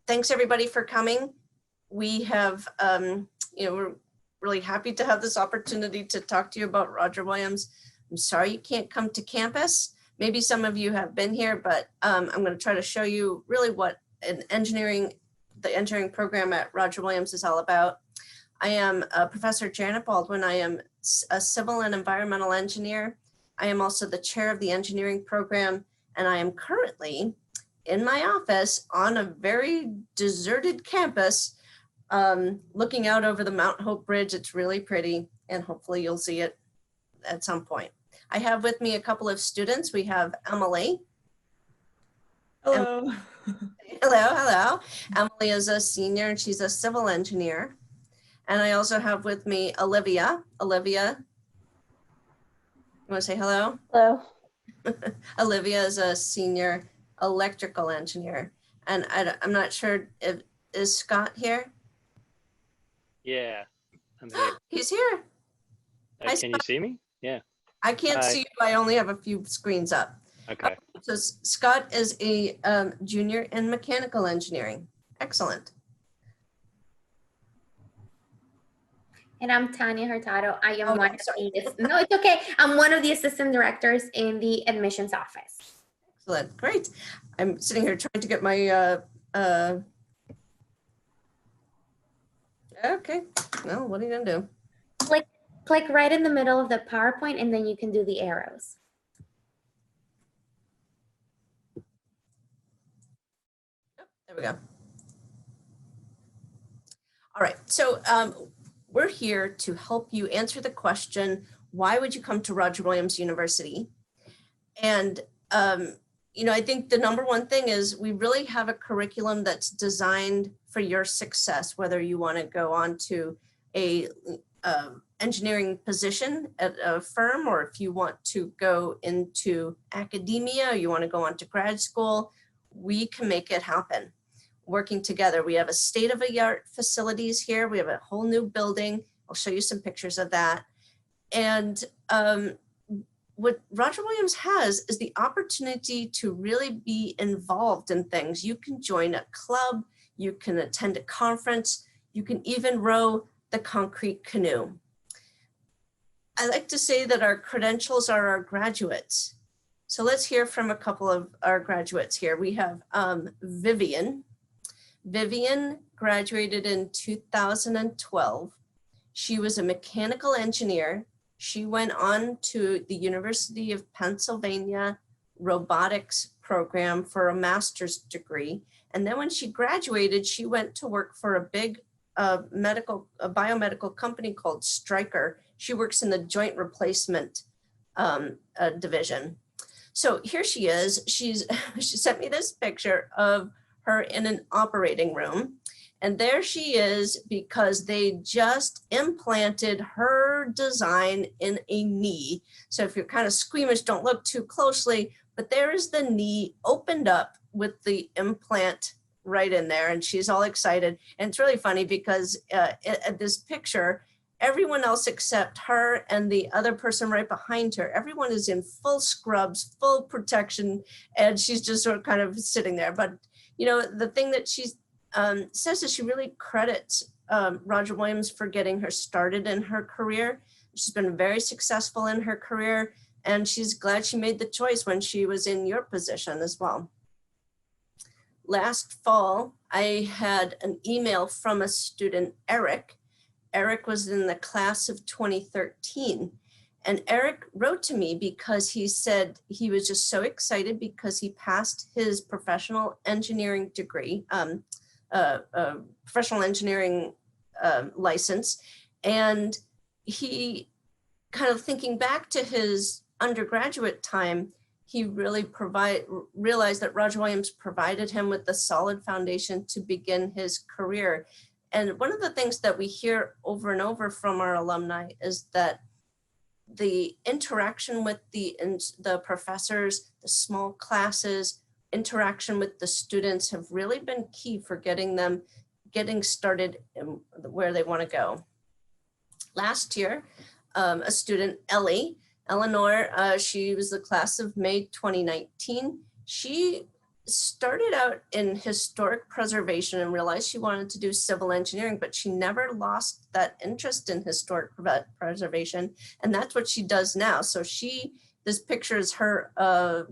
thanks everybody for coming. We have, we're really happy to have this opportunity to talk to you about Roger Williams. I'm sorry you can't come to campus. Maybe some of you have been here, but I'm going to try to show you really what the engineering program at Roger Williams is all about. I am Professor Janet Baldwin. I am a civil and environmental engineer. I am also the chair of the engineering program, and I am currently in my office on a very deserted campus, looking out over the Mount Hope Bridge. It's really pretty, and hopefully you'll see it at some point. I have with me a couple of students. We have Emily. Hello. Hello. Emily is a senior and she's a civil engineer. And I also have with me Olivia. Olivia, you want to say hello? Hello. Olivia is a senior electrical engineer. And I'm not sure, is Scott here? Yeah, I'm here. He's here. Hi, Can you see me? Yeah. I can't see you. I only have a few screens up. Okay. So Scott is a junior in mechanical engineering. Excellent. And I'm Tanya Hurtado. I am no, it's okay. I'm one of the assistant directors in the admissions office. Excellent. Great. I'm sitting here trying to get my okay. Well, what are you gonna do? Click right in the middle of the PowerPoint and then you can do the arrows. There we go. All right, so we're here to help you answer the question, why would you come to Roger Williams University? And, I think the number one thing is we really have a curriculum that's designed for your success, whether you want to go on to a engineering position at a firm, or if you want to go into academia, or you want to go on to grad school, we can make it happen. Working together. We have a state-of-the-art facilities here. We have a whole new building. I'll show you some pictures of that. And what Roger Williams has is the opportunity to really be involved in things. You can join a club, you can attend a conference, you can even row the concrete canoe. I like to say that our credentials are our graduates. So let's hear from a couple of our graduates here. We have Vivian. Vivian graduated in 2012. She was a mechanical engineer. She went on to the University of Pennsylvania robotics program for a master's degree. And then when she graduated, she went to work for a big biomedical company called Stryker. She works in the joint replacement division. So here she is. She sent me this picture of her in an operating room. And there she is because they just implanted her design in a knee. So if you're kind of squeamish, don't look too closely, but there is the knee opened up with the implant right in there. And she's all excited. And it's really funny because at this picture, everyone else except her and the other person right behind her, everyone is in full scrubs, full protection, and she's just sort of kind of sitting there. But the thing that she says is she really credits Roger Williams for getting her started in her career. She's been very successful in her career, and she's glad she made the choice when she was in your position as well. Last fall, I had an email from a student, Eric. Eric was in the class of 2013. And Eric wrote to me because he said he was just so excited because he passed his professional engineering degree, professional engineering license. And he kind of thinking back to his undergraduate time, he really realized that Roger Williams provided him with the solid foundation to begin his career. And one of the things that we hear over and over from our alumni is that the interaction with the professors, the small classes, interaction with the students have really been key for getting started in where they want to go. Last year, a student, Eleanor, she was the class of May 2019. She started out in historic preservation and realized she wanted to do civil engineering, but she never lost that interest in historic preservation. And that's what she does now. So this picture is her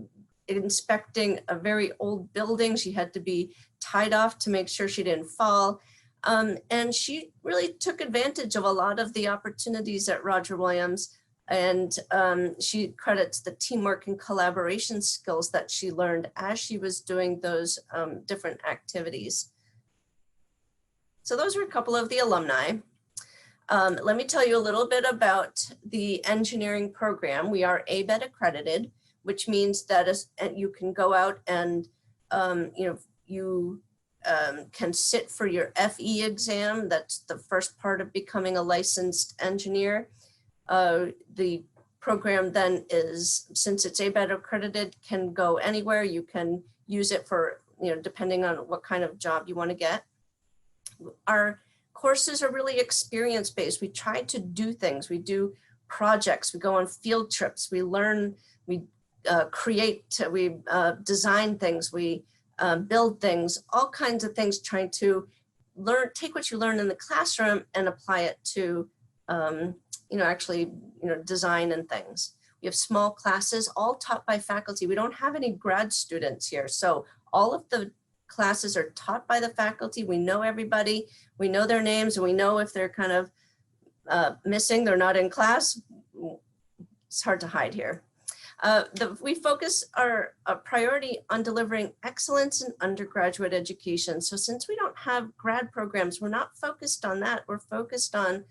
inspecting a very old building. She had to be tied off to make sure she didn't fall. And she really took advantage of a lot of the opportunities at Roger Williams. And she credits the teamwork and collaboration skills that she learned as she was doing those different activities. So those are a couple of the alumni. Let me tell you a little bit about the engineering program. We are ABET accredited, which means that you can go out and you can sit for your FE exam. That's the first part of becoming a licensed engineer. The program then is, since it's ABET accredited, can go anywhere. You can use it for, depending on what kind of job you want to get. Our courses are really experience-based. We try to do things. We do projects. We go on field trips. We learn, we create, we design things. We build things, all kinds of things, trying to take what you learn in the classroom and apply it to design and things. We have small classes, all taught by faculty. We don't have any grad students here. So all of the classes are taught by the faculty. We know everybody, we know their names, and we know if they're kind of missing, they're not in class. It's hard to hide here. We focus our priority on delivering excellence in undergraduate education. So since we don't have grad programs, we're not focused on that. We're focused on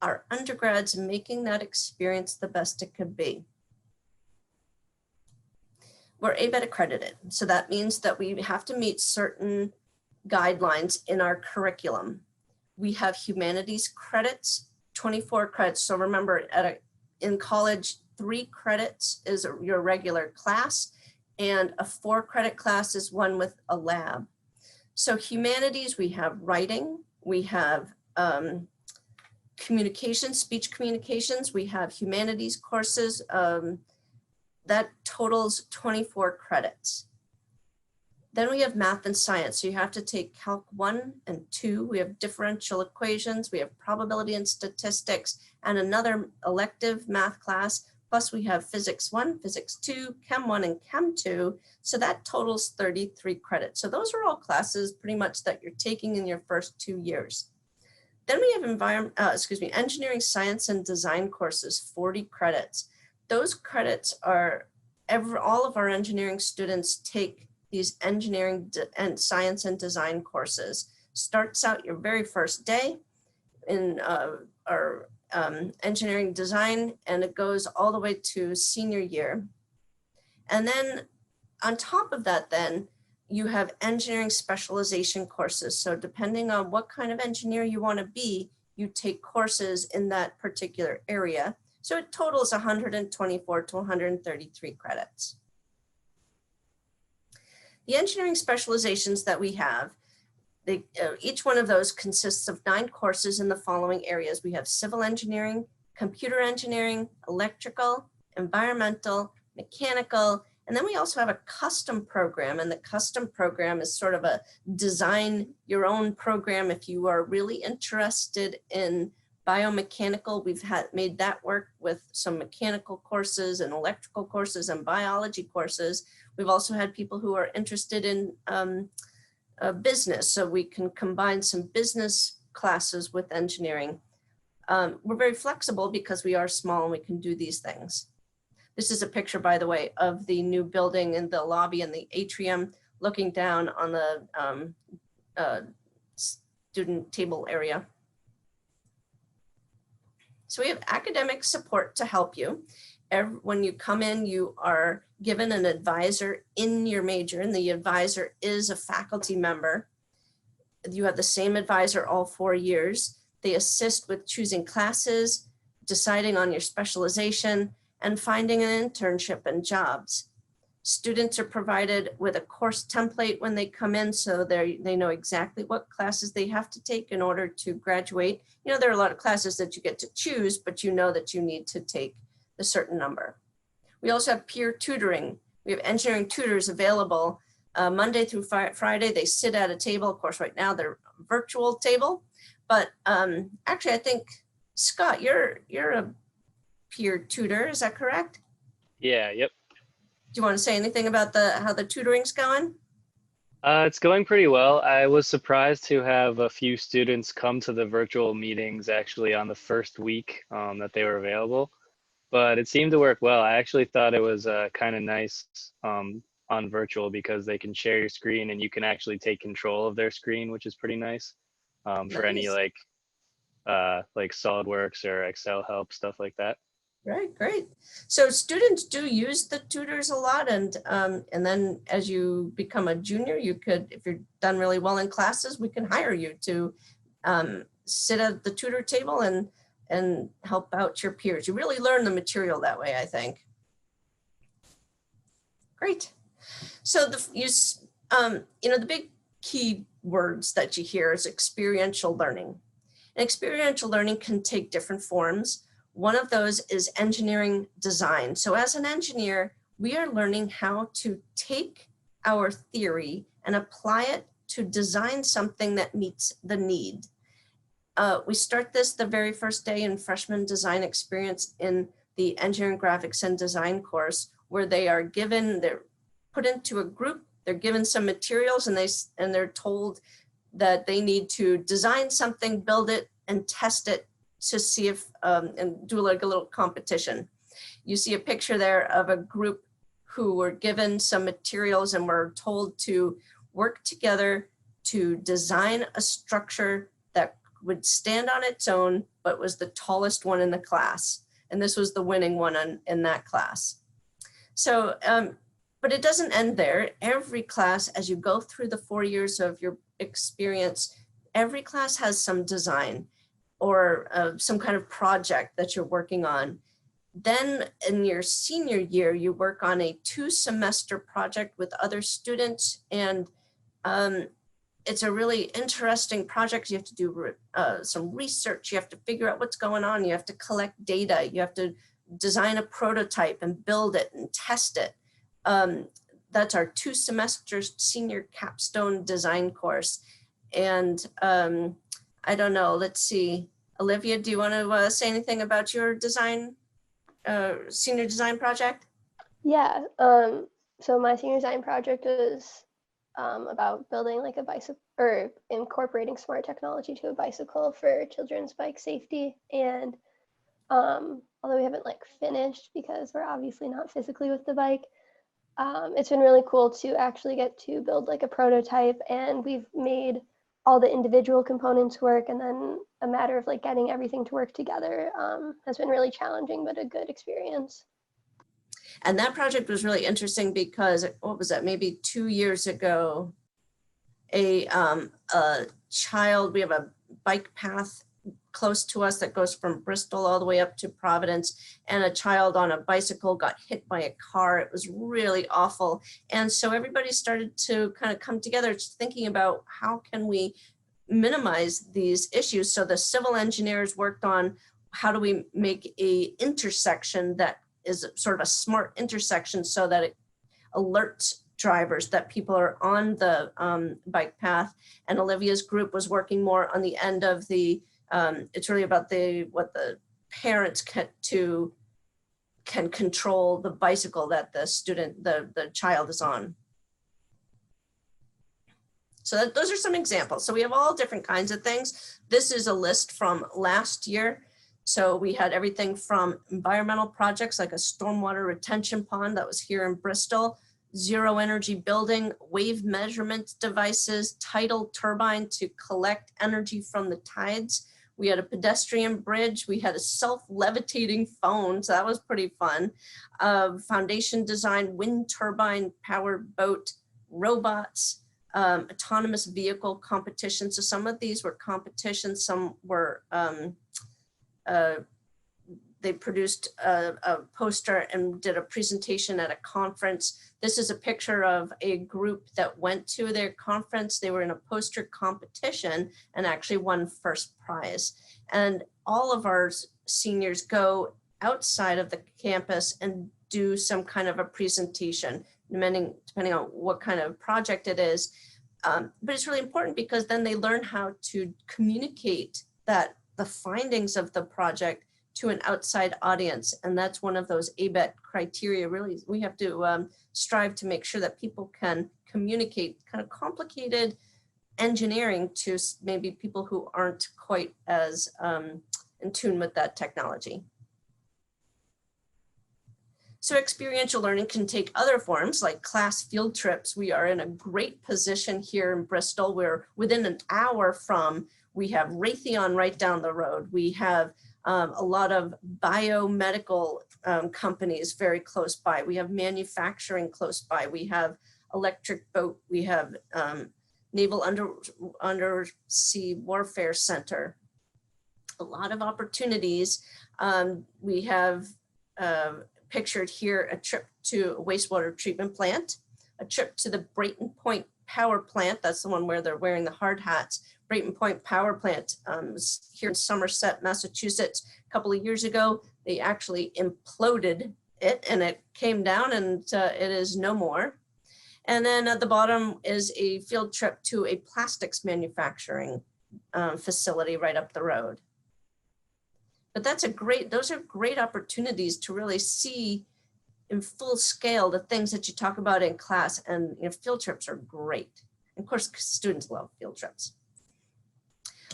our undergrads and making that experience the best it could be. We're ABET accredited. So that means that we have to meet certain guidelines in our curriculum. We have humanities credits, 24 credits. So remember, in college, 3 credits is your regular class, and a 4-credit class is one with a lab. So humanities, we have writing, we have communications, speech communications, we have humanities courses, that totals 24 credits. Then we have math and science. So you have to take Calc 1 and 2. We have differential equations, we have probability and statistics, and another elective math class. Plus we have Physics 1, Physics 2, Chem 1, and Chem 2. So that totals 33 credits. So those are all classes pretty much that you're taking in your first 2 years. Then we have engineering, science, and design courses, 40 credits. Those credits are, all of our engineering students take these engineering and science and design courses. Starts out your very first day in our engineering design, and it goes all the way to senior year. And then on top of that, then you have engineering specialization courses. So depending on what kind of engineer you want to be, you take courses in that particular area. So it totals 124 to 133 credits. The engineering specializations that we have, each one of those consists of 9 courses in the following areas. We have civil engineering, computer engineering, electrical, environmental, mechanical, and then we also have a custom program, and the custom program is sort of a design your own program. If you are really interested in biomechanical, we've made that work with some mechanical courses and electrical courses and biology courses. We've also had people who are interested in business, so we can combine some business classes with engineering. We're very flexible because we are small and we can do these things. This is a picture, by the way, of the new building in the lobby and the atrium, looking down on the student table area. So we have academic support to help you. When you come in, you are given an advisor in your major, and the advisor is a faculty member. You have the same advisor all 4 years. They assist with choosing classes, deciding on your specialization, and finding an internship and jobs. Students are provided with a course template when they come in, so they know exactly what classes they have to take in order to graduate. You know, there are a lot of classes that you get to choose, but you know that you need to take a certain number. We also have peer tutoring. We have engineering tutors available Monday through Friday, they sit at a table. Of course, right now they're virtual table, but actually I think, Scott, you're a peer tutor, is that correct? Yeah, yep. Do you want to say anything about how the tutoring's going? It's going pretty well. I was surprised to have a few students come to the virtual meetings actually on the first week that they were available, but it seemed to work well. I actually thought it was kind of nice on virtual because they can share your screen and you can actually take control of their screen, which is pretty nice for any Nice. like SolidWorks or Excel help, stuff like that. Right, great. So students do use the tutors a lot, and then as you become a junior, you could, if you're done really well in classes, we can hire you to sit at the tutor table and help out your peers. You really learn the material that way, I think. Great. So the big key words that you hear is experiential learning. And experiential learning can take different forms. One of those is engineering design. So as an engineer, we are learning how to take our theory and apply it to design something that meets the need. We start this the very first day in freshman design experience in the engineering graphics and design course, where they're put into a group, they're given some materials, and they're told that they need to design something, build it, and test it to see if, and do like a little competition. You see a picture there of a group who were given some materials and were told to work together to design a structure that would stand on its own, but was the tallest one in the class. And this was the winning one in that class. So, but it doesn't end there. Every class, as you go through the 4 years of your experience, every class has some design or some kind of project that you're working on. Then in your senior year, you work on a 2-semester project with other students, and it's a really interesting project. You have to do some research, you have to figure out what's going on, you have to collect data, you have to design a prototype and build it and test it. That's our 2-semester senior capstone design course. And I don't know, let's see. Olivia, do you want to say anything about your design, senior design project? Yeah, so my senior design project was about building like a bicycle, or incorporating smart technology to a bicycle for children's bike safety. And although we haven't like finished because we're obviously not physically with the bike, it's been really cool to actually get to build like a prototype, and we've made all the individual components work, and then a matter of like getting everything to work together has been really challenging, but a good experience. And that project was really interesting because, what was that, maybe 2 years ago, a child, we have a bike path close to us that goes from Bristol all the way up to Providence, and a child on a bicycle got hit by a car. It was really awful. And so everybody started to kind of come together thinking about how can we minimize these issues. So the civil engineers worked on how do we make a intersection that is sort of a smart intersection so that it alerts drivers that people are on the bike path. And Olivia's group was working more on the end of the it's really about what the parents can control the bicycle that the child is on. So those are some examples. So we have all different kinds of things. This is a list from last year. So we had everything from environmental projects like a stormwater retention pond that was here in Bristol, zero energy building, wave measurement devices, tidal turbine to collect energy from the tides. We had a pedestrian bridge. We had a self-levitating phone, so that was pretty fun. Foundation design, wind turbine, powered boat, robots, autonomous vehicle competition. So some of these were competitions, some were, they produced a poster and did a presentation at a conference. This is a picture of a group that went to their conference. They were in a poster competition and actually won first prize. And all of our seniors go outside of the campus and do some kind of a presentation. depending on what kind of project it is. But it's really important because then they learn how to communicate the findings of the project to an outside audience. And that's one of those ABET criteria. Really, we have to strive to make sure that people can communicate kind of complicated engineering to maybe people who aren't quite as in tune with that technology. So experiential learning can take other forms like class field trips. We are in a great position here in Bristol. We're within an hour from, we have Raytheon right down the road. We have a lot of biomedical companies very close by. We have manufacturing close by. We have electric boat. We have Naval Undersea Warfare Center. A lot of opportunities. We have pictured here a trip to a wastewater treatment plant, a trip to the Brayton Point Power Plant. That's the one where they're wearing the hard hats. Brayton Point Power Plant here in Somerset, Massachusetts. A couple of years ago, they actually imploded it and it came down and it is no more. And then at the bottom is a field trip to a plastics manufacturing facility right up the road. But those are great opportunities to really see in full scale the things that you talk about in class, and field trips are great. And of course, students love field trips.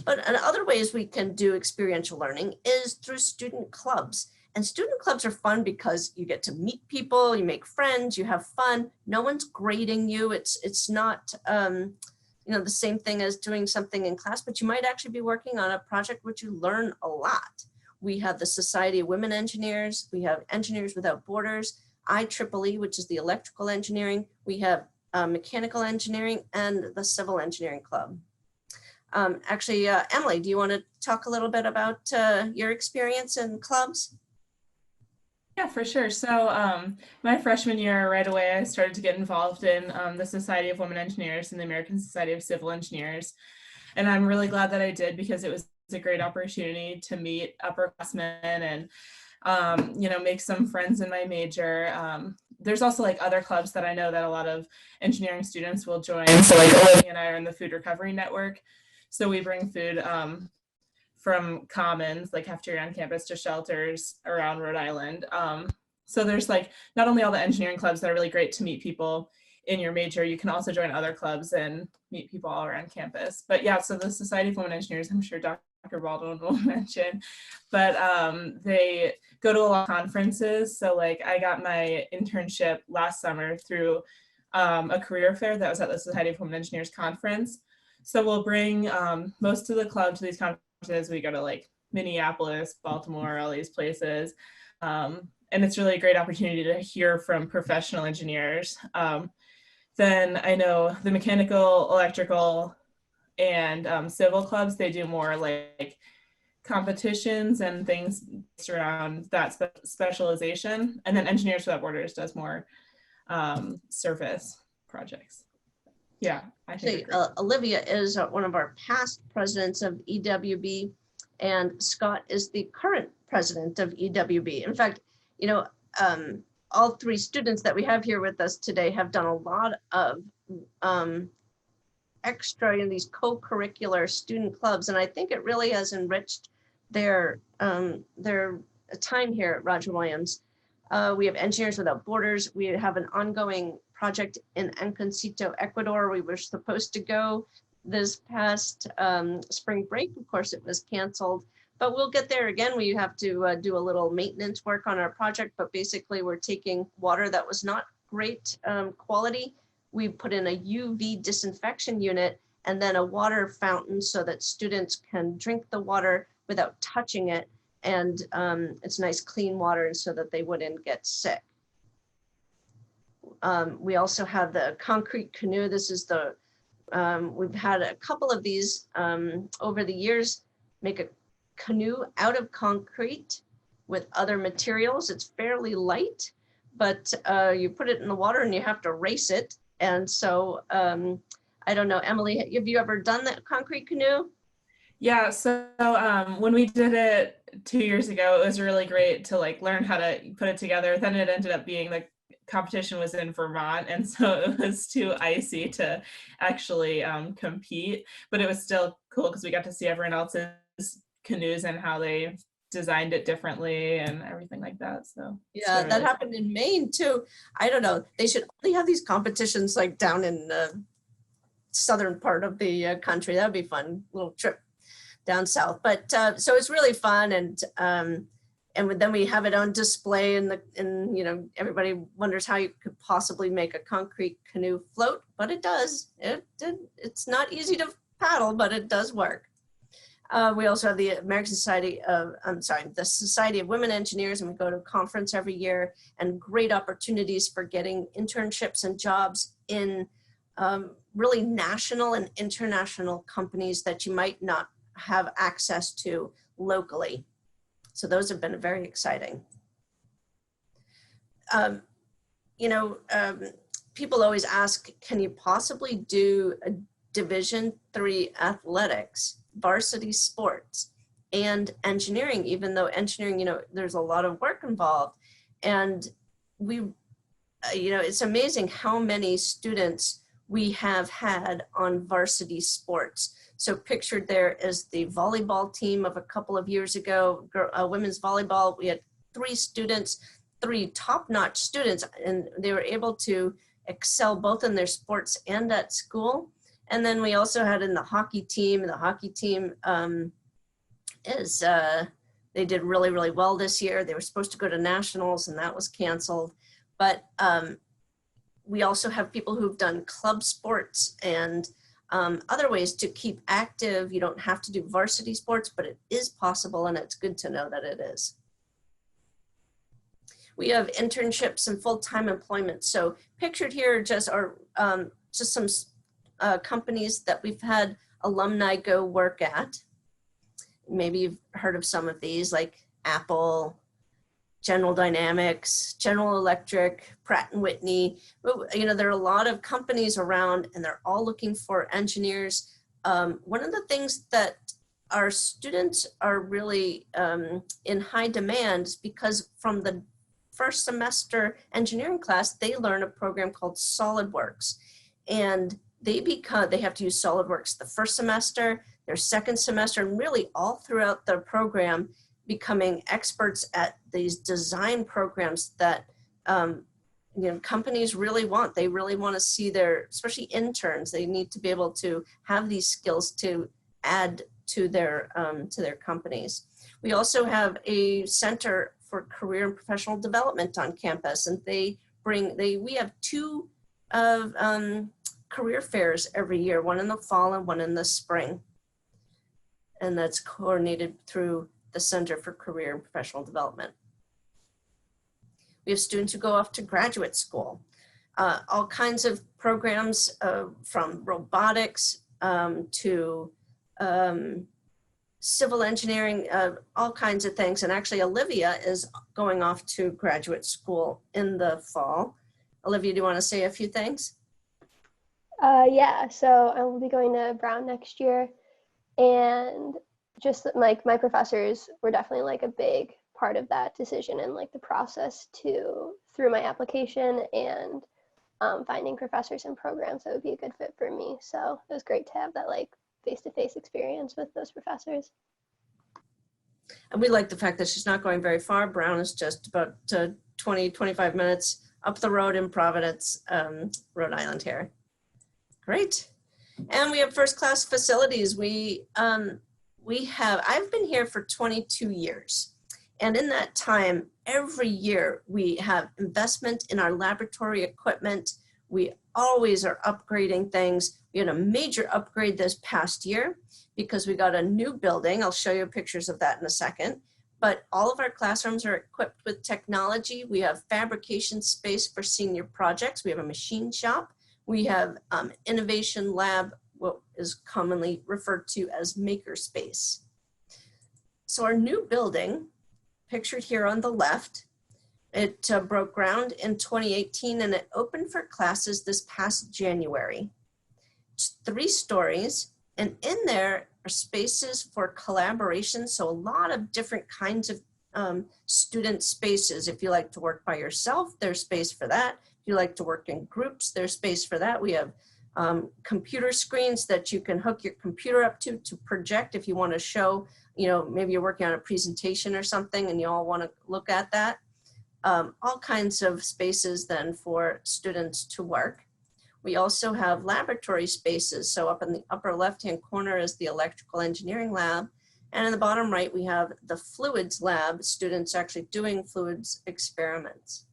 But other ways we can do experiential learning is through student clubs. And student clubs are fun because you get to meet people, you make friends, you have fun. No one's grading you. It's not the same thing as doing something in class, but you might actually be working on a project which you learn a lot. We have the Society of Women Engineers. We have Engineers Without Borders, IEEE, which is the electrical engineering. We have mechanical engineering and the civil engineering club. Actually, Emily, do you want to talk a little bit about your experience in clubs? Yeah, for sure. So my freshman year, right away, I started to get involved in the Society of Women Engineers and the American Society of Civil Engineers. And I'm really glad that I did because it was a great opportunity to meet upperclassmen and, make some friends in my major. There's also like other clubs that I know that a lot of engineering students will join. So like Olivia and I are in the Food Recovery Network. So we bring food from commons, like cafeteria on campus, to shelters around Rhode Island. So there's like not only all the engineering clubs that are really great to meet people in your major, you can also join other clubs and meet people all around campus. But yeah, so the Society of Women Engineers, I'm sure Dr. Baldwin will mention, but they go to a lot of conferences. So like I got my internship last summer through a career fair that was at the Society of Women Engineers conference. So we'll bring most of the club to these conferences. We go to like Minneapolis, Baltimore, all these places. And it's really a great opportunity to hear from professional engineers. Then I know the mechanical, electrical, and civil clubs, they do more like competitions and things around that specialization. And then Engineers Without Borders does more service projects. Yeah, I think Olivia is one of our past presidents of EWB, and Scott is the current president of EWB. In fact, all three students that we have here with us today have done a lot of extra in these co-curricular student clubs, and I think it really has enriched their time here at Roger Williams. We have Engineers Without Borders. We have an ongoing project in Anconcito, Ecuador. We were supposed to go this past spring break. Of course, it was canceled, but we'll get there again. We have to do a little maintenance work on our project, but basically we're taking water that was not great quality. We put in a UV disinfection unit and then a water fountain so that students can drink the water without touching it. And it's nice clean water so that they wouldn't get sick. We also have the concrete canoe. This is we've had a couple of these over the years. Make a canoe out of concrete with other materials. It's fairly light, but you put it in the water and you have to race it. And so I don't know, Emily, have you ever done that concrete canoe? Yeah, so when we did it 2 years ago, it was really great to like learn how to put it together. Then it ended up being like competition was in Vermont, and so it was too icy to actually compete, but it was still cool because we got to see everyone else's canoes and how they designed it differently and everything like that. So Yeah, really that happened in Maine too. I don't know. They should only have these competitions like down in the southern part of the country. That'd be fun. Little trip down south. But so it's really fun, and then we have it on display, and you know, everybody wonders how you could possibly make a concrete canoe float, but it does. It's not easy to paddle, but it does work. We also have the the Society of Women Engineers, and we go to a conference every year, and great opportunities for getting internships and jobs in really national and international companies that you might not have access to locally. So those have been very exciting. People always ask, can you possibly do a Division III athletics, varsity sports, and engineering, even though engineering, you know, there's a lot of work involved. And it's amazing how many students we have had on varsity sports. So pictured there is the volleyball team of a couple of years ago, women's volleyball. We had three top-notch students, and they were able to excel both in their sports and at school. And then we also had in the hockey team. The hockey team they did really, really well this year. They were supposed to go to nationals, and that was canceled. But we also have people who've done club sports and other ways to keep active. You don't have to do varsity sports, but it is possible, and it's good to know that it is. We have internships and full-time employment. So pictured here just are just some companies that we've had alumni go work at. Maybe you've heard of some of these, like Apple, General Dynamics, General Electric, Pratt & Whitney. You know, there are a lot of companies around, and they're all looking for engineers. One of the things that our students are really in high demand is because from the first semester engineering class, they learn a program called SolidWorks. And they have to use SolidWorks the first semester, their second semester, and really all throughout the program, becoming experts at these design programs that companies really want. They really want to see especially interns, they need to be able to have these skills to add to their companies. We also have a center for career and professional development on campus, and we have two career fairs every year, one in the fall and one in the spring. And that's coordinated through the Center for Career and Professional Development. We have students who go off to graduate school, all kinds of programs from robotics to civil engineering, all kinds of things. And actually Olivia is going off to graduate school in the fall. Olivia, do you want to say a few things? Yeah, so I will be going to Brown next year, and just like my professors were definitely like a big part of that decision and like the process through my application and finding professors and programs that would be a good fit for me. So it was great to have that like face-to-face experience with those professors. And we like the fact that she's not going very far. Brown is just about 20-25 minutes up the road in Providence, Rhode Island here. Great. And we have first class facilities. I've been here for 22 years. And in that time, every year we have investment in our laboratory equipment. We always are upgrading things. We had a major upgrade this past year because we got a new building. I'll show you pictures of that in a second. But all of our classrooms are equipped with technology. We have fabrication space for senior projects. We have a machine shop. We have innovation lab, what is commonly referred to as makerspace. So our new building, pictured here on the left, it broke ground in 2018 and it opened for classes this past January. It's 3 stories, and in there are spaces for collaboration. So a lot of different kinds of student spaces. If you like to work by yourself, there's space for that. If you like to work in groups, there's space for that. We have computer screens that you can hook your computer up to project if you want to show, you know, maybe you're working on a presentation or something and you all want to look at that. All kinds of spaces then for students to work. We also have laboratory spaces. So up in the upper left-hand corner is the electrical engineering lab. And in the bottom right, we have the fluids lab, students actually doing fluids experiments.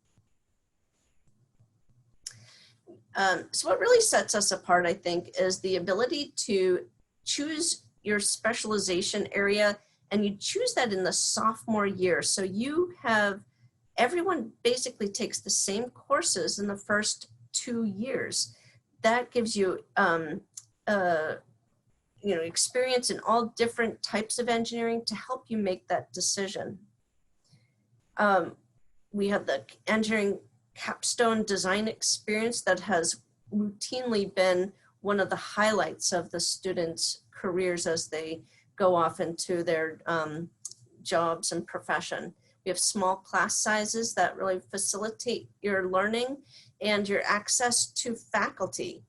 So what really sets us apart, I think, is the ability to choose your specialization area, and you choose that in the sophomore year. So you have, everyone basically takes the same courses in the first 2 years. That gives you, you know, experience in all different types of engineering to help you make that decision. We have the engineering Capstone design experience that has routinely been one of the highlights of the students' careers as they go off into their jobs and profession. We have small class sizes that really facilitate your learning and your access to faculty.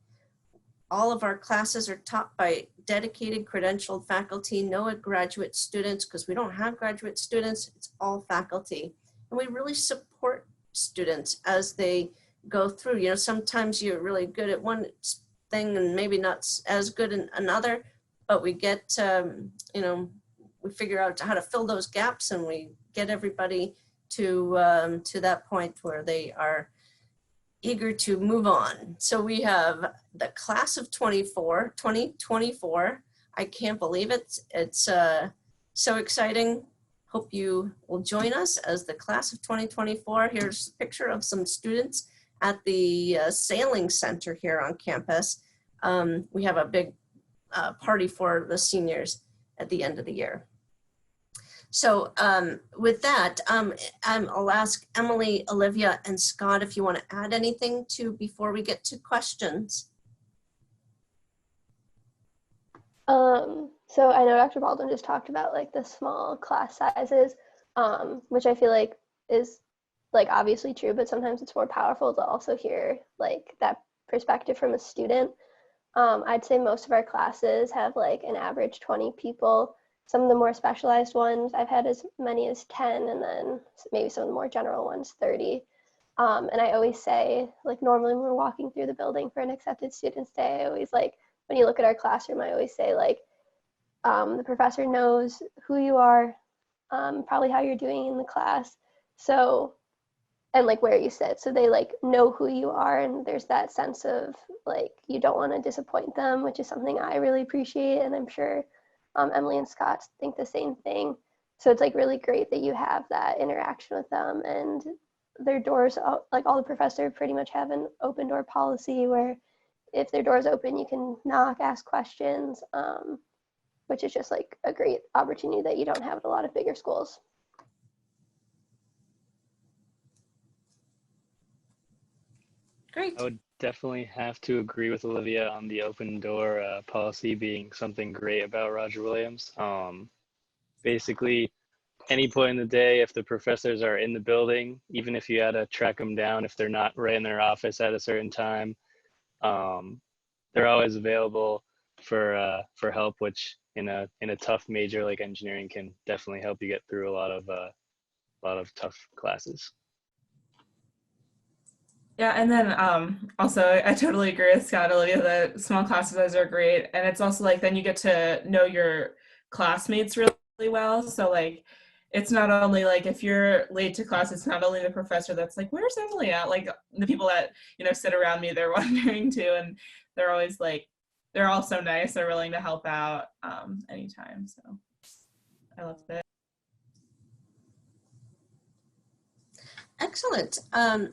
All of our classes are taught by dedicated credentialed faculty, no graduate students, because we don't have graduate students, it's all faculty. And we really support students as they go through. You know, sometimes you're really good at one thing and maybe not as good in another, but we get, you know, we figure out how to fill those gaps and we get everybody to that point where they are eager to move on. So we have the class of 2024. I can't believe it. It's so exciting. Hope you will join us as the class of 2024. Here's a picture of some students at the sailing center here on campus. We have a big party for the seniors at the end of the year. So with that, I'll ask Emily, Olivia, and Scott if you want to add anything to before we get to questions. So I know Dr. Baldwin just talked about like the small class sizes, which I feel like is like obviously true, but sometimes it's more powerful to also hear like that perspective from a student. I'd say most of our classes have like an average 20 people. Some of the more specialized ones, I've had as many as 10, and then maybe some of the more general ones, 30. And I always say, like normally when we're walking through the building for an accepted students day, I always like, when you look at our classroom, I always say like, the professor knows who you are, probably how you're doing in the class. So, and like where you sit. So they like know who you are, and there's that sense of like, you don't want to disappoint them, which is something I really appreciate. And I'm sure Emily and Scott think the same thing. So it's like really great that you have that interaction with them, and their doors, like all the professors pretty much have an open door policy where if their door's open, you can knock, ask questions, which is just like a great opportunity that you don't have at a lot of bigger schools. Great. I would definitely have to agree with Olivia on the open door policy being something great about Roger Williams. Basically, any point in the day, if the professors are in the building, even if you had to track them down, if they're not right in their office at a certain time, they're always available for help, which in a tough major like engineering can definitely help you get through a lot of tough classes. Yeah, and then also I totally agree with Scott, Olivia, that small class sizes are great. And it's also like then you get to know your classmates really well. So like it's not only like if you're late to class, it's not only the professor that's like, where's Emily at? Like the people that, you know, sit around me, they're wondering too. And they're always like, they're all so nice. They're willing to help out anytime. So I love it. Excellent.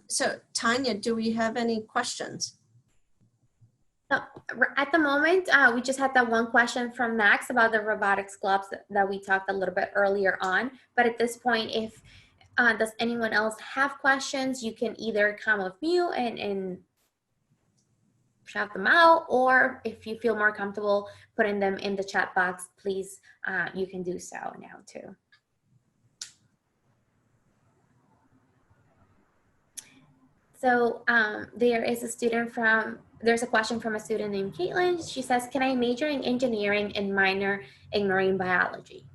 So Tanya, do we have any questions? So at the moment, we just had that one question from Max about the robotics gloves that we talked a little bit earlier on. But at this point, if does anyone else have questions, you can either come with mute and shout them out, or if you feel more comfortable putting them in the chat box, please, you can do so now too. So there's a question from a student named Caitlin. She says, can I major in engineering and minor in marine biology?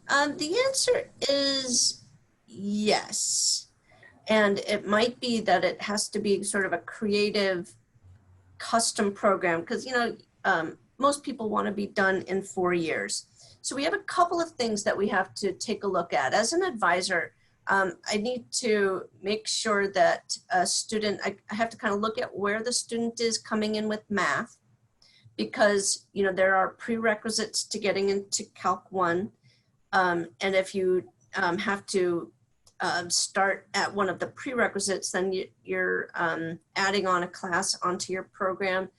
The answer is yes. And it might be that it has to be sort of a creative custom program because, most people want to be done in 4 years. So we have a couple of things that we have to take a look at. As an advisor, I need to make sure that a student, I have to kind of look at where the student is coming in with math because, there are prerequisites to getting into Calc 1. And if you have to start at one of the prerequisites, then you're adding on a class onto your program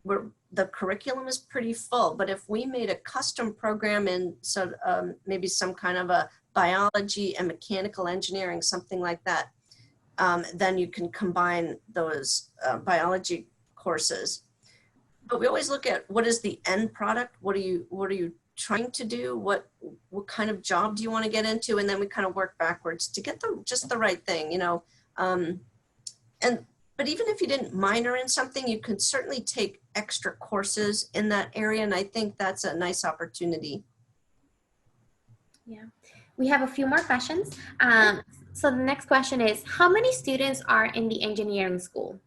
where the curriculum is pretty full. But if we made a custom program in maybe some kind of a biology and mechanical engineering, something like that, then you can combine those biology courses. But we always look at what is the end product? What are you trying to do? What kind of job do you want to get into? And then we kind of work backwards to get just the right thing, but even if you didn't minor in something, you could certainly take extra courses in that area. And I think that's a nice opportunity. Yeah, we have a few more questions. So the next question is, how many students are in the engineering school?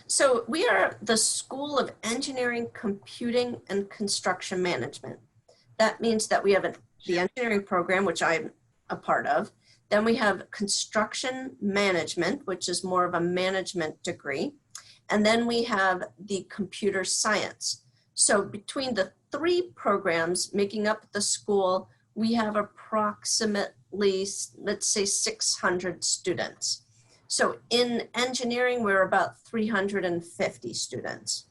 So we are the School of Engineering, Computing, and Construction Management. That means that we have the engineering program, which I'm a part of. Then we have construction management, which is more of a management degree. And then we have the computer science. So between the 3 programs making up the school, we have approximately, let's say, 600 students. So in engineering, we're about 350 students.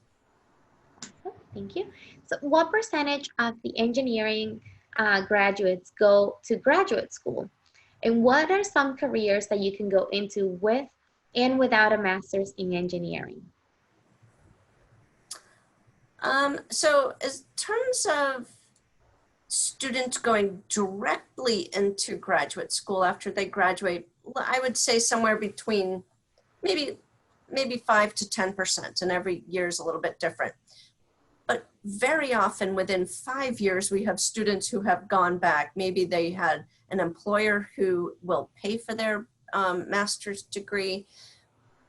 Thank you. So what percentage of the engineering graduates go to graduate school? And what are some careers that you can go into with and without a master's in engineering? So in terms of students going directly into graduate school after they graduate, I would say somewhere between maybe 5 to 10%, and every year is a little bit different. But very often within 5 years, we have students who have gone back. Maybe they had an employer who will pay for their master's degree.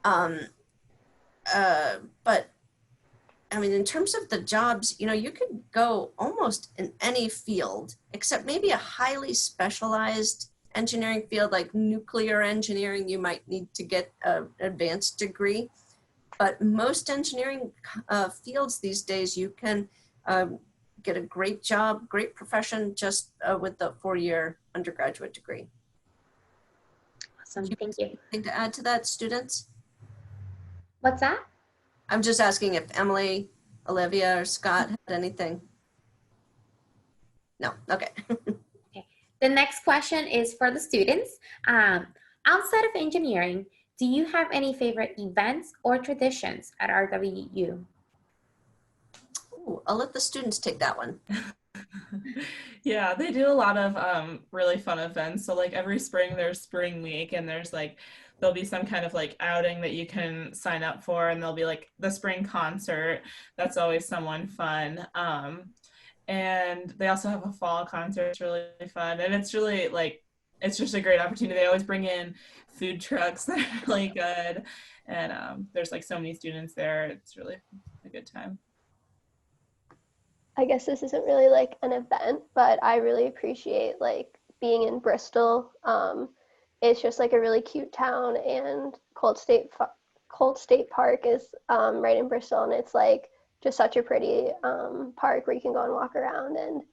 But I mean, in terms of the jobs, you could go almost in any field, except maybe a highly specialized engineering field like nuclear engineering. You might need to get an advanced degree. But most engineering fields these days, you can get a great job, great profession just with the 4-year undergraduate degree. Awesome, thank you. Anything to add to that, students? What's that? I'm just asking if Emily, Olivia, or Scott had anything. No, okay. Okay. The next question is for the students. Outside of engineering, do you have any favorite events or traditions at RWU? Ooh, I'll let the students take that one. Yeah, they do a lot of really fun events. So like every spring there's spring week, and there'll be some kind of like outing that you can sign up for, and there'll be like the spring concert. That's always someone fun. And they also have a fall concert. It's really fun, and it's really it's just a great opportunity. They always bring in food trucks that are really good, and there's like so many students there. It's really a good time. I guess this isn't really like an event, but I really appreciate like being in Bristol. It's just like a really cute town, and Cold State Park is right in Bristol, and it's like just such a pretty park where you can go and walk around, and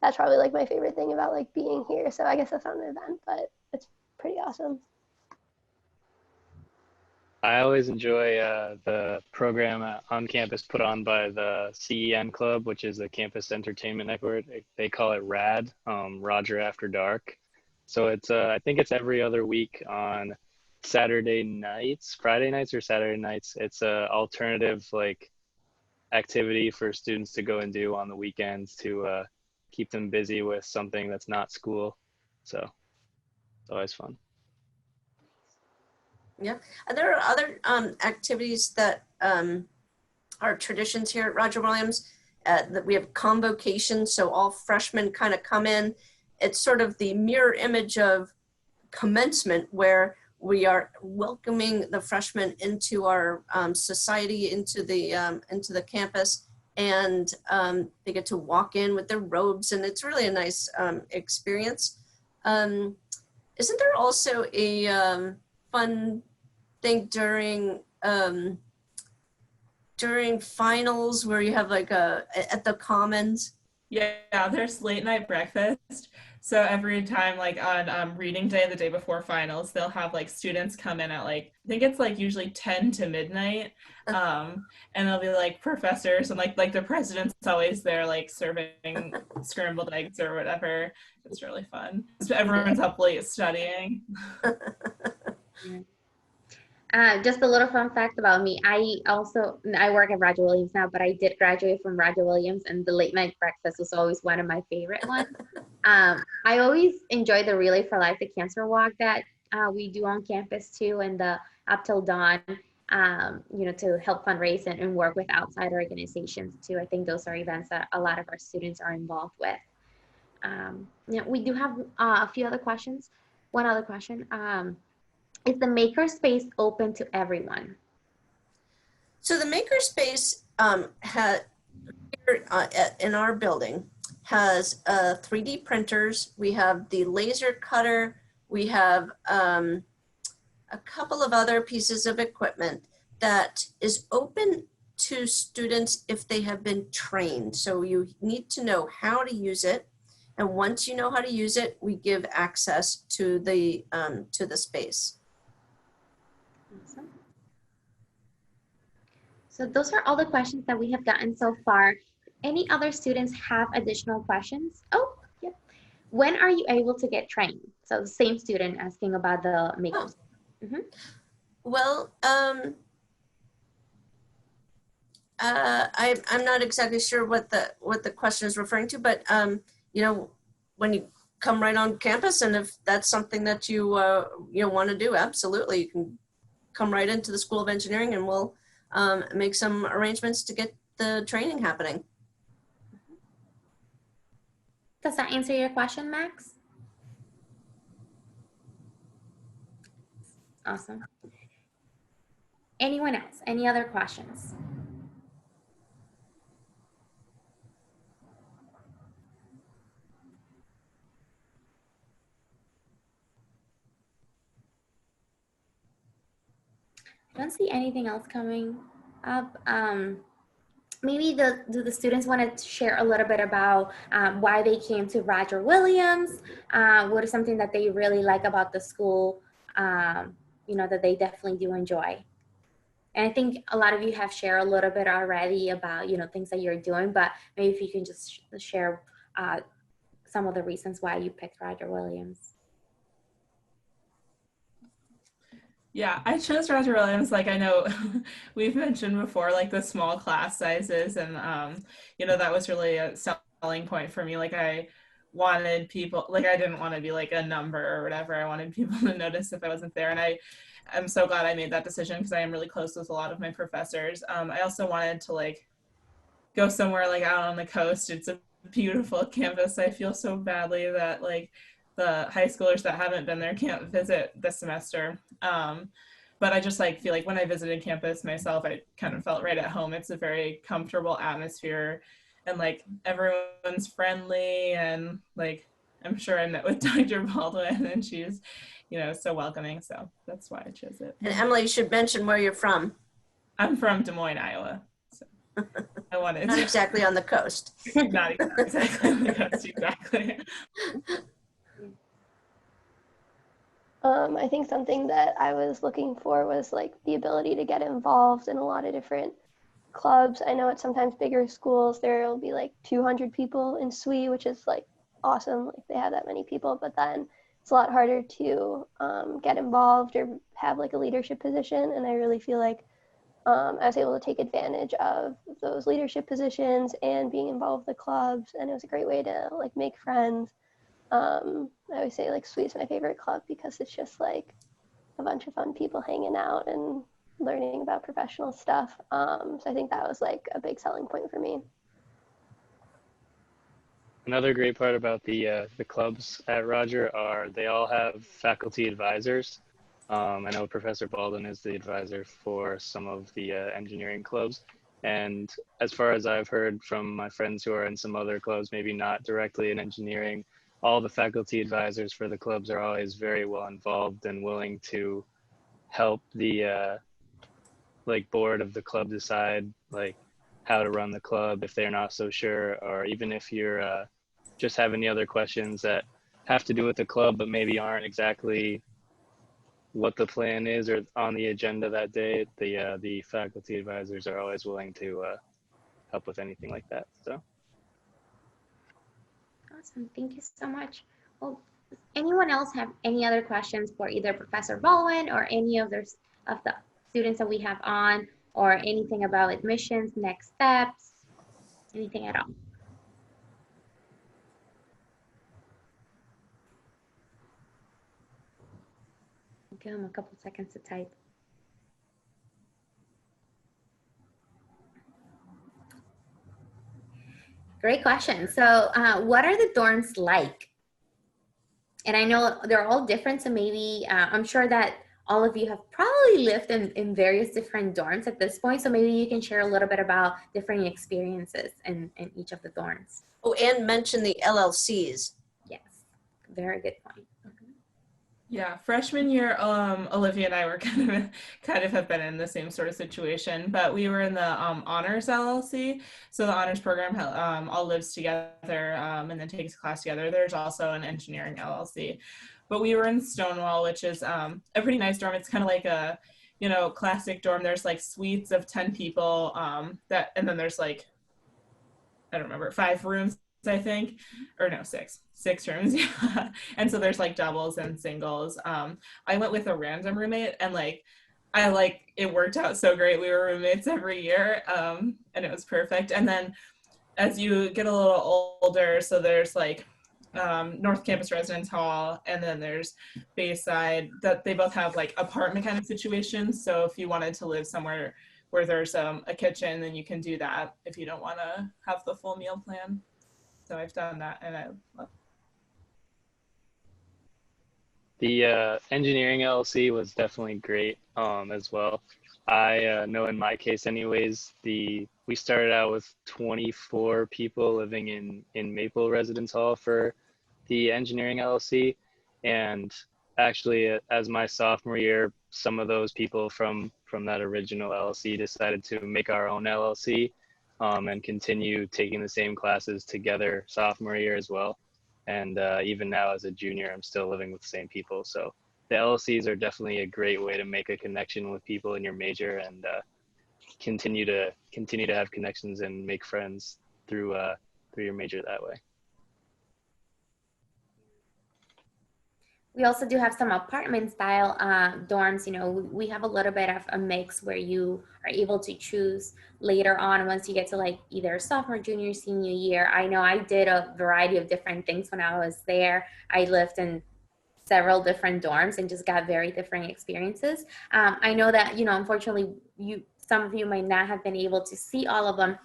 that's probably like my favorite thing about like being here. So I guess that's not an event, but it's pretty awesome. I always enjoy the program on campus put on by the SECCM Club, which is the Campus Entertainment Network. They call it RAD, Roger After Dark. So it's I think it's every other week on Friday nights or Saturday nights. It's a alternative like activity for students to go and do on the weekends to keep them busy with something that's not school. So it's always fun. Yeah, and there are other activities that are traditions here at Roger Williams. That we have convocation, so all freshmen kind of come in. It's sort of the mirror image of commencement, where we are welcoming the freshmen into our society, into the campus, and they get to walk in with their robes, and it's really a nice experience. Isn't there also a fun thing during finals where you have like at the Commons? Yeah, there's late night breakfast. So every time, like on reading day, the day before finals, they'll have like students come in at like, I think it's like usually 10 to midnight. And they'll be like professors, and like the president's always there, like serving scrambled eggs or whatever. It's really fun. So everyone's up late studying. Just a little fun fact about me. I work at Roger Williams now, but I did graduate from Roger Williams, and the late night breakfast was always one of my favorite ones. I always enjoy the Relay for Life, the cancer walk that we do on campus too, and the Up Till Dawn, to help fundraise and work with outside organizations too. I think those are events that a lot of our students are involved with. We do have a few other questions. One other question. Is the makerspace open to everyone? So the makerspace in our building has 3D printers. We have the laser cutter. We have a couple of other pieces of equipment that is open to students if they have been trained. So you need to know how to use it. And once you know how to use it, we give access to the space. Awesome. So those are all the questions that we have gotten so far. Any other students have additional questions? Oh, yeah. When are you able to get trained? So the same student asking about the makers. Oh. Mm-hmm. Well, I'm not exactly sure what the question is referring to, but when you come right on campus, and if that's something that you want to do, absolutely, you can come right into the School of Engineering, and we'll make some arrangements to get the training happening. Does that answer your question, Max? Awesome. Anyone else? Any other questions? I don't see anything else coming up. Maybe do the students want to share a little bit about why they came to Roger Williams? What is something that they really like about the school, that they definitely do enjoy? And I think a lot of you have shared a little bit already about, things that you're doing, but maybe if you can just share some of the reasons why you picked Roger Williams. Yeah, I chose Roger Williams. Like, I know we've mentioned before, like the small class sizes, and that was really a selling point for me. Like, I wanted people, like, I didn't want to be like a number or whatever. I wanted people to notice if I wasn't there, and I'm so glad I made that decision, because I am really close with a lot of my professors. I also wanted to like go somewhere like out on the coast. It's a beautiful campus. I feel so badly that like the high schoolers that haven't been there can't visit this semester. But I just like feel like when I visited campus myself, I kind of felt right at home. It's a very comfortable atmosphere, and like everyone's friendly, and like I'm sure I met with Dr. Baldwin, and she's, so welcoming. So that's why I chose it. And Emily, you should mention where you're from. I'm from Des Moines, Iowa. So I wanted not exactly on the coast. Not exactly on the coast, exactly. I think something that I was looking for was like the ability to get involved in a lot of different clubs. I know at sometimes bigger schools, there will be like 200 people in SWE, which is like awesome. Like they have that many people, but then it's a lot harder to get involved or have like a leadership position. And I really feel like I was able to take advantage of those leadership positions and being involved with the clubs. And it was a great way to like make friends. I always say like SWE is my favorite club because it's just like a bunch of fun people hanging out and learning about professional stuff. So I think that was like a big selling point for me. Another great part about the clubs at Roger are they all have faculty advisors. I know Professor Baldwin is the advisor for some of the engineering clubs. And as far as I've heard from my friends who are in some other clubs, maybe not directly in engineering, all the faculty advisors for the clubs are always very well involved and willing to help the like board of the club decide like how to run the club if they're not so sure, or even if you're just have any other questions that have to do with the club but maybe aren't exactly what the plan is or on the agenda that day. The faculty advisors are always willing to help with anything like that. So Awesome, thank you so much. Well, does anyone else have any other questions for either Professor Baldwin or any of the students that we have on, or anything about admissions, next steps, anything at all? Give them a couple seconds to type. Great question. So what are the dorms like? And I know they're all different, so maybe I'm sure that all of you have probably lived in various different dorms at this point, so maybe you can share a little bit about different experiences in each of the dorms. Oh, and mention the LLCs. Yes, very good point. Yeah, freshman year, Olivia and I were kind of have been in the same sort of situation, but we were in the honors LLC. So the honors program all lives together and then takes a class together. There's also an engineering LLC, but we were in Stonewall, which is a pretty nice dorm. It's kind of like a, you know, classic dorm. There's like suites of 10 people and then there's like, I don't remember, 5 rooms, I think, or no, 6 rooms. Yeah. And so there's like doubles and singles. I went with a random roommate and it worked out so great. We were roommates every year and it was perfect. And then as you get a little older, so there's like North Campus Residence Hall, and then there's Bayside, that they both have like apartment kind of situations. So if you wanted to live somewhere where there's a kitchen, then you can do that if you don't want to have the full meal plan. So I've done that and I love it. the engineering LLC was definitely great as well. I know in my case anyways, we started out with 24 people living in Maple Residence Hall for the engineering LLC. And actually as my sophomore year, some of those people from that original LLC decided to make our own LLC and continue taking the same classes together sophomore year as well. And even now as a junior, I'm still living with the same people. So the LLCs are definitely a great way to make a connection with people in your major and continue to have connections and make friends through your major that way. We also do have some apartment style dorms. You know, we have a little bit of a mix where you are able to choose later on once you get to like either sophomore, junior, senior year. I know I did a variety of different things when I was there. I lived in several different dorms and just got very different experiences. I know that, you know, unfortunately, some of you might not have been able to see all of them.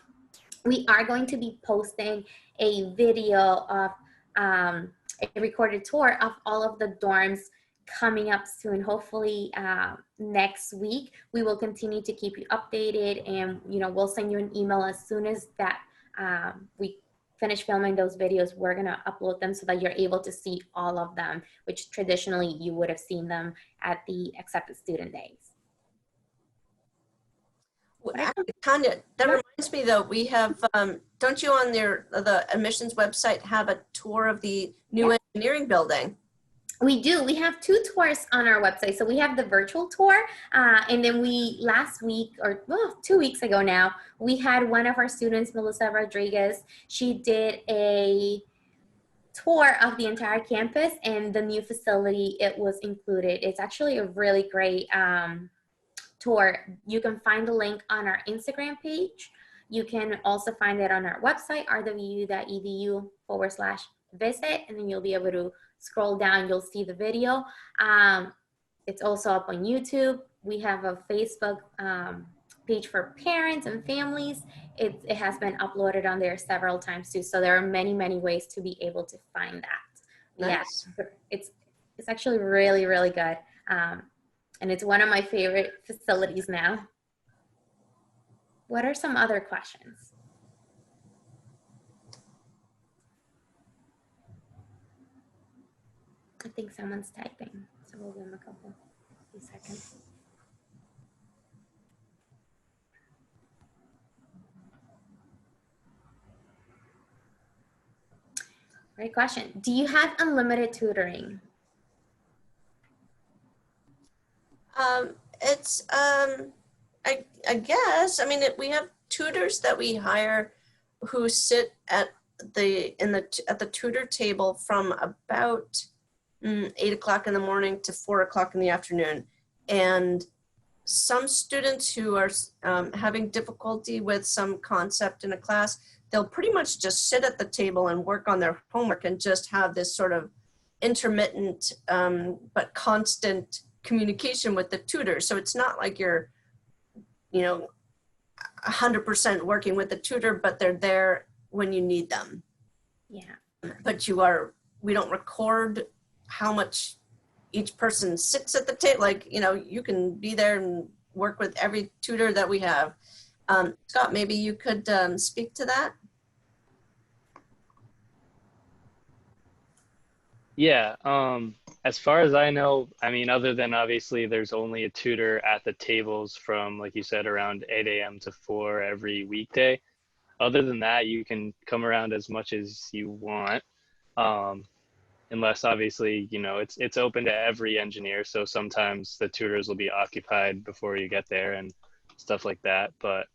We are going to be posting a video of a recorded tour of all of the dorms coming up soon. Hopefully next week. We will continue to keep you updated, and you know, we'll send you an email as soon as that we finish filming those videos. We're gonna upload them so that you're able to see all of them, which traditionally you would have seen them at the accepted student days. Tanya, that reminds me though, we have, don't you on the admissions website have a tour of the new engineering building? We do. We have 2 tours on our website. So we have the virtual tour, and then last week, or 2 weeks ago now, we had one of our students, Melissa Rodriguez. She did a tour of the entire campus and the new facility. It was included. It's actually a really great tour. You can find the link on our Instagram page. You can also find it on our website, rwu.edu/visit, and then you'll be able to scroll down, you'll see the video. It's also up on YouTube. We have a Facebook page for parents and families. It has been uploaded on there several times too. So there are many, many ways to be able to find that. Nice. Yeah, it's actually really, really good. And it's one of my favorite facilities now. What are some other questions? I think someone's typing, so we'll give them a few seconds. Great question. Do you have unlimited tutoring? I guess, I mean, we have tutors that we hire who sit at the tutor table from about 8 o'clock in the morning to 4 o'clock in the afternoon. And some students who are having difficulty with some concept in a class, they'll pretty much just sit at the table and work on their homework and just have this sort of intermittent but constant communication with the tutor. So it's not like you're, 100% working with the tutor, but they're there when you need them. Yeah. But we don't record how much each person sits at the table. Like, you can be there and work with every tutor that we have. Scott, maybe you could speak to that? Yeah, as far as I know, I mean, other than obviously there's only a tutor at the tables from, like you said, around 8 a.m. to 4 every weekday. Other than that, you can come around as much as you want, unless obviously, it's open to every engineer. So sometimes the tutors will be occupied before you get there and stuff like that. But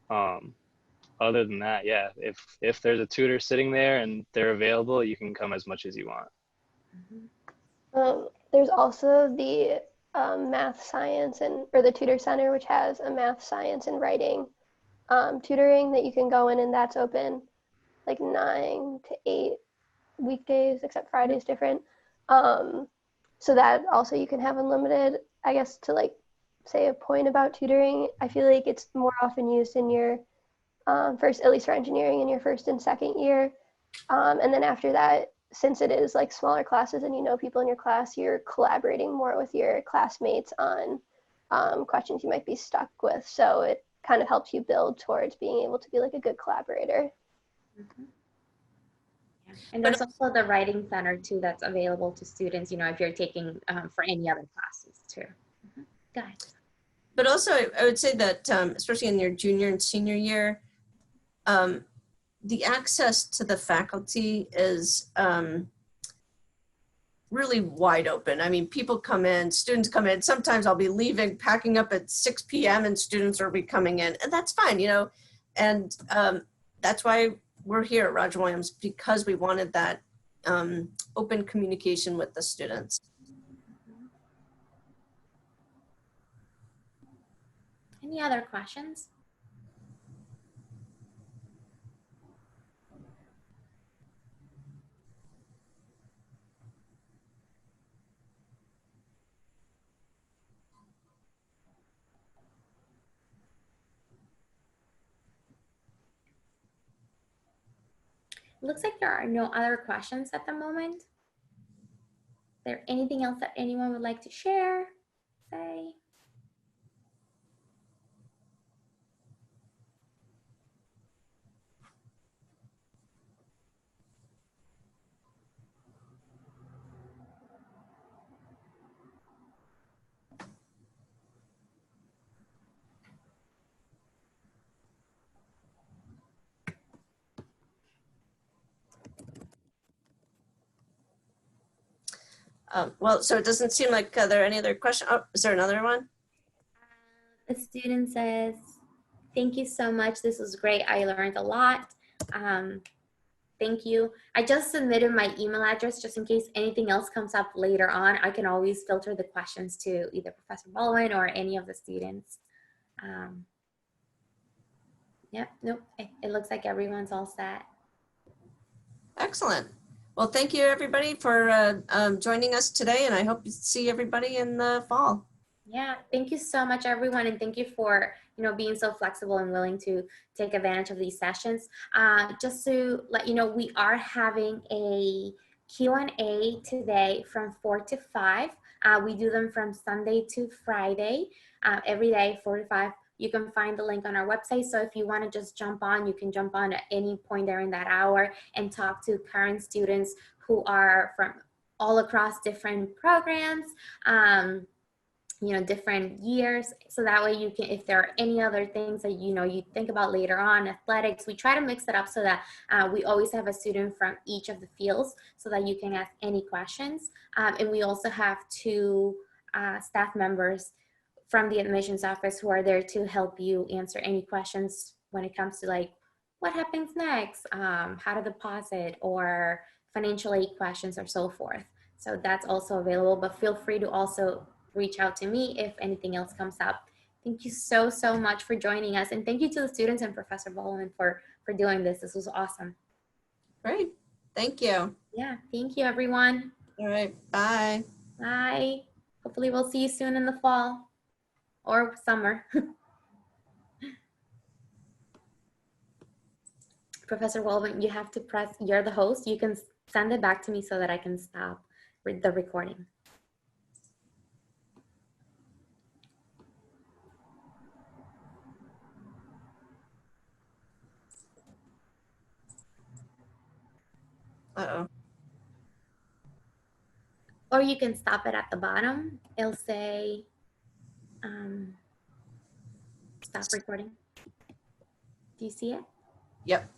other than that, yeah, if there's a tutor sitting there and they're available, you can come as much as you want. There's also the math, science, or the tutor center, which has a math, science, and writing tutoring that you can go in, and that's open like 9 to 8 weekdays, except Friday's different. So that also you can have unlimited. I guess to like say a point about tutoring, I feel like it's more often used in your first, at least for engineering, in your first and second year. And then after that, since it is like smaller classes and people in your class, you're collaborating more with your classmates on questions you might be stuck with. So it kind of helps you build towards being able to be like a good collaborator. Mm-hmm. Yeah. And there's also the writing center too that's available to students, if you're taking for any other classes too. Mm-hmm. Go ahead. But also, I would say that, especially in your junior and senior year, the access to the faculty is really wide open. I mean, people come in, students come in. Sometimes I'll be leaving, packing up at 6 p.m. and students will be coming in, and that's fine, and that's why we're here at Roger Williams, because we wanted that open communication with the students. Any other questions? It looks like there are no other questions at the moment. Is there anything else that anyone would like to share, say? Well, so it doesn't seem like there are any other questions. Oh, is there another one? The student says, thank you so much. This was great. I learned a lot. Thank you. I just submitted my email address just in case anything else comes up later on. I can always filter the questions to either Professor Baldwin or any of the students. Yep, nope, it looks like everyone's all set. Excellent. Well, thank you everybody for joining us today, and I hope to see everybody in the fall. Yeah, thank you so much, everyone, and thank you for being so flexible and willing to take advantage of these sessions. Just to let you know, we are having a Q&A today from 4 to 5. We do them from Sunday to Friday, every day, 4 to 5. You can find the link on our website. So if you want to just jump on, you can jump on at any point during that hour and talk to current students who are from all across different programs. Different years. So that way you can, if there are any other things that, you think about later on, athletics, we try to mix it up so that we always have a student from each of the fields so that you can ask any questions. And we also have 2 staff members from the admissions office who are there to help you answer any questions when it comes to like, what happens next, how to deposit, or financial aid questions or so forth. So that's also available, but feel free to also reach out to me if anything else comes up. Thank you so much for joining us, and thank you to the students and Professor Bowman for doing this. This was awesome. Great. Thank you. Yeah, thank you, everyone. All right. Bye. Bye. Hopefully we'll see you soon in the fall or summer. Professor Bowman, you have to press, you're the host. You can send it back to me so that I can stop the recording. Uh-oh. Or you can stop it at the bottom. It'll say, stop recording. Do you see it? Yep.